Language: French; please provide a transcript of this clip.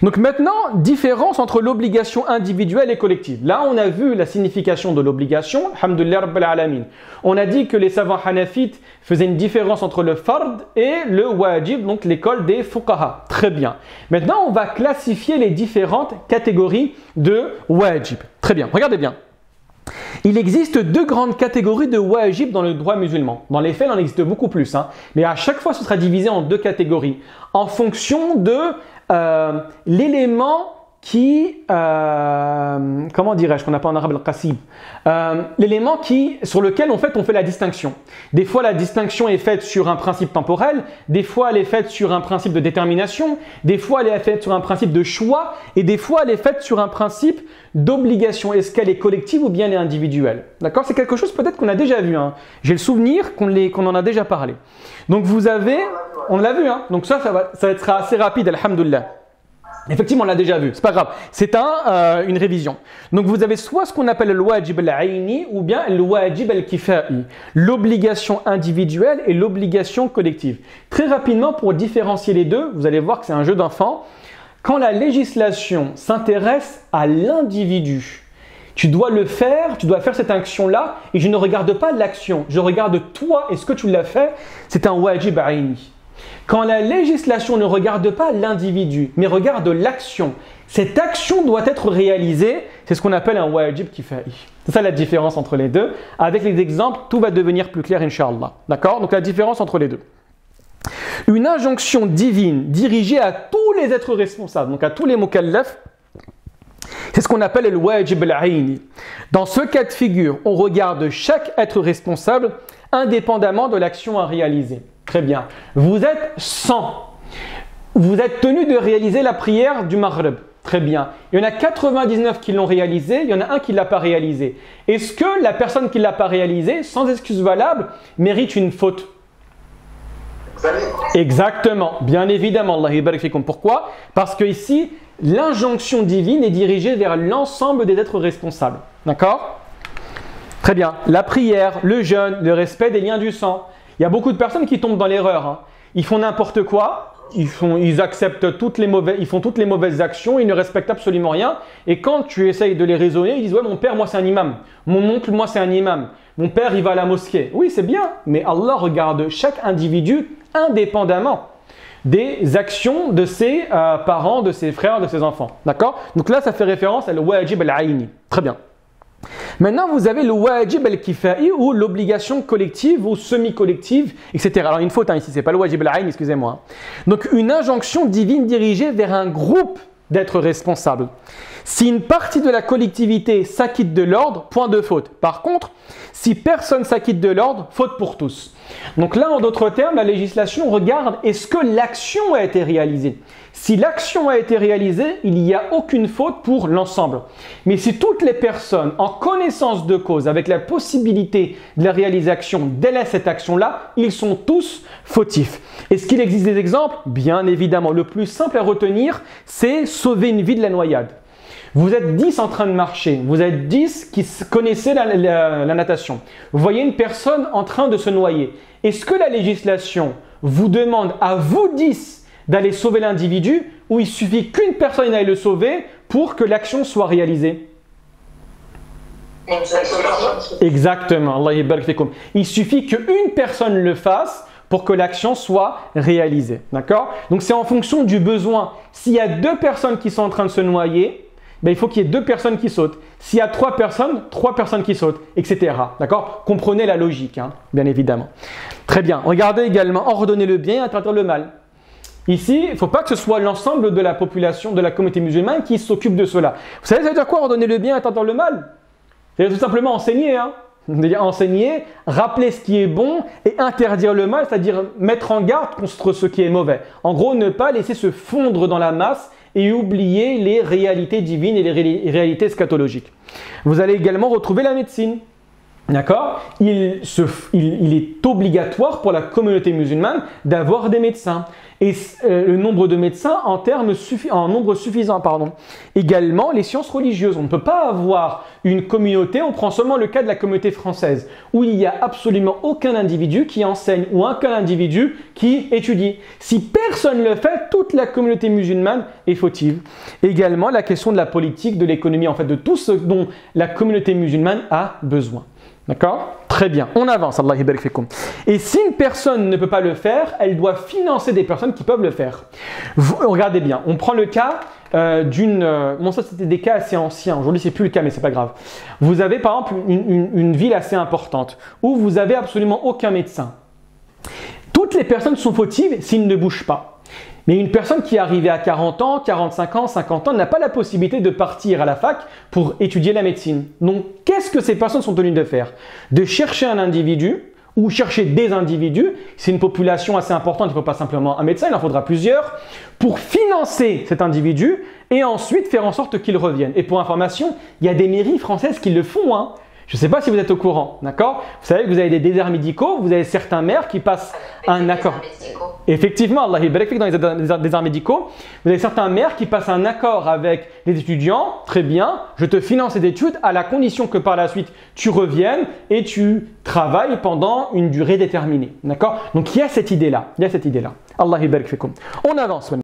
Donc maintenant, différence entre l'obligation individuelle et collective. Là, on a vu la signification de l'obligation. Alhamdulillah Rabbil Alamin. On a dit que les savants hanafites faisaient une différence entre le fard et le wajib, donc l'école des fuqaha. Très bien. Maintenant, on va classifier les différentes catégories de wajib. Très bien. Regardez bien. Il existe deux grandes catégories de wajib dans le droit musulman. Dans les faits, il en existe beaucoup plus. Mais à chaque fois, ce sera divisé en deux catégories en fonction de l'élément qui, comment dirais-je, qu'on appelle en arabe al-qasib, l'élément sur lequel on fait la distinction. Des fois, la distinction est faite sur un principe temporel, des fois, elle est faite sur un principe de détermination, des fois, elle est faite sur un principe de choix, et des fois, elle est faite sur un principe d'obligation. Est-ce qu'elle est collective ou bien elle est individuelle? D'accord? C'est quelque chose peut-être qu'on a déjà vu. J'ai le souvenir qu'on en a déjà parlé. Donc, vous avez, on l'a vu, donc ça sera assez rapide, alhamdoulilah. Effectivement, on l'a déjà vu, c'est pas grave. C'est une révision. Donc, vous avez soit ce qu'on appelle le wajib al-aini ou bien le wajib al-kifa'i. L'obligation individuelle et l'obligation collective. Très rapidement, pour différencier les deux, vous allez voir que c'est un jeu d'enfant. Quand la législation s'intéresse à l'individu, tu dois faire cette action-là et je ne regarde pas l'action. Je regarde toi, est-ce que tu l'as fait? C'est un wajib aini. Quand la législation ne regarde pas l'individu, mais regarde l'action, cette action doit être réalisée, c'est ce qu'on appelle un wajib kifa'i. C'est ça la différence entre les deux. Avec les exemples, tout va devenir plus clair, Inch'Allah. D'accord? Donc la différence entre les deux. Une injonction divine dirigée à tous les êtres responsables, donc à tous les mukallaf, c'est ce qu'on appelle le wajib al-aini. Dans ce cas de figure, on regarde chaque être responsable indépendamment de l'action à réaliser. Très bien. Vous êtes 100. Vous êtes tenu de réaliser la prière du Maghrib. Très bien. Il y en a 99 qui l'ont réalisé, il y en a un qui ne l'a pas réalisé. Est-ce que la personne qui ne l'a pas réalisé, sans excuse valable, mérite une faute? Exactement. Bien évidemment. Allah yabarak fikum. Pourquoi? Parce que ici, l'injonction divine est dirigée vers l'ensemble des êtres responsables. D'accord? Très bien. La prière, le jeûne, le respect des liens du sang. Il y a beaucoup de personnes qui tombent dans l'erreur. Ils font n'importe quoi, ils acceptent toutes les mauvaises actions, ils ne respectent absolument rien. Et quand tu essayes de les raisonner, ils disent « Ouais, mon père, moi, c'est un imam. Mon oncle, moi, c'est un imam. Mon père, il va à la mosquée. » Oui, c'est bien, mais Allah regarde chaque individu indépendamment des actions de ses parents, de ses frères, de ses enfants. D'accord? Donc là, ça fait référence à le wajib al-aini. Très bien. Maintenant, vous avez le wajib al-kifa'i ou l'obligation collective ou semi-collective, etc. Alors, une faute ici, ce n'est pas le wajib al-ayn, excusez-moi. Donc, une injonction divine dirigée vers un groupe d'êtres responsables. Si une partie de la collectivité s'acquitte de l'ordre, point de faute. Par contre, si personne s'acquitte de l'ordre, faute pour tous. Donc là, en d'autres termes, la législation regarde est-ce que l'action a été réalisée. Si l'action a été réalisée, il n'y a aucune faute pour l'ensemble. Mais si toutes les personnes, en connaissance de cause, avec la possibilité de la réalisation, délaissent cette action-là, ils sont tous fautifs. Est-ce qu'il existe des exemples? Bien évidemment. Le plus simple à retenir, c'est sauver une vie de la noyade. Vous êtes 10 en train de marcher, vous êtes 10 qui connaissaient la natation. Vous voyez une personne en train de se noyer. Est-ce que la législation vous demande à vous 10 d'aller sauver l'individu ou il suffit qu'une personne aille le sauver pour que l'action soit réalisée? Exactement. Allah yabarak fikum. Il suffit qu'une personne le fasse pour que l'action soit réalisée. D'accord? Donc c'est en fonction du besoin. S'il y a 2 personnes qui sont en train de se noyer, il faut qu'il y ait 2 personnes qui sautent. S'il y a 3 personnes qui sautent, etc. D'accord? Comprenez la logique, bien évidemment. Très bien. Regardez également, ordonner le bien et interdire le mal. Ici, il ne faut pas que ce soit l'ensemble de la population, de la communauté musulmane qui s'occupe de cela. Vous savez, ça veut dire quoi, ordonner le bien et interdire le mal? C'est tout simplement enseigner. C'est-à-dire enseigner, rappeler ce qui est bon et interdire le mal, c'est-à-dire mettre en garde contre ce qui est mauvais. En gros, ne pas laisser se fondre dans la masse et oublier les réalités divines et les réalités eschatologiques. Vous allez également retrouver la médecine. D'accord? Il est obligatoire pour la communauté musulmane d'avoir des médecins. et le nombre de médecins en nombre suffisant. Également, les sciences religieuses. On ne peut pas avoir une communauté, on prend seulement le cas de la communauté française, où il n'y a absolument aucun individu qui enseigne ou aucun individu qui étudie. Si personne ne le fait, toute la communauté musulmane est fautive. Également, la question de la politique, de l'économie, en fait, de tout ce dont la communauté musulmane a besoin. D'accord? Très bien. On avance. Allah yabarak fikoum. Et si une personne ne peut pas le faire, elle doit financer des personnes qui peuvent le faire. Regardez bien. On prend le cas bon, ça c'était des cas assez anciens. Aujourd'hui, c'est plus le cas, mais c'est pas grave. Vous avez par exemple une ville assez importante où vous avez absolument aucun médecin. Toutes les personnes sont fautives s'ils ne bougent pas. Mais une personne qui est arrivée à 40 ans, 45 ans, 50 ans n'a pas la possibilité de partir à la fac pour étudier la médecine. Donc, qu'est-ce que ces personnes sont tenues de faire? De chercher un individu ou chercher des individus, c'est une population assez importante, il ne faut pas simplement un médecin, il en faudra plusieurs, pour financer cet individu et ensuite faire en sorte qu'il revienne. Et pour information, il y a des mairies françaises qui le font, hein. Je ne sais pas si vous êtes au courant, d'accord? Vous savez que vous avez des déserts médicaux, vous avez certains maires qui passent un accord. Effectivement, Allah yabarak fik, dans les déserts médicaux, vous avez certains maires qui passent un accord avec les étudiants. Très bien, je te finance ces études à la condition que par la suite tu reviennes et tu travailles pendant une durée déterminée, d'accord? Donc il y a cette idée-là, Allah yabarak fikum. On avance.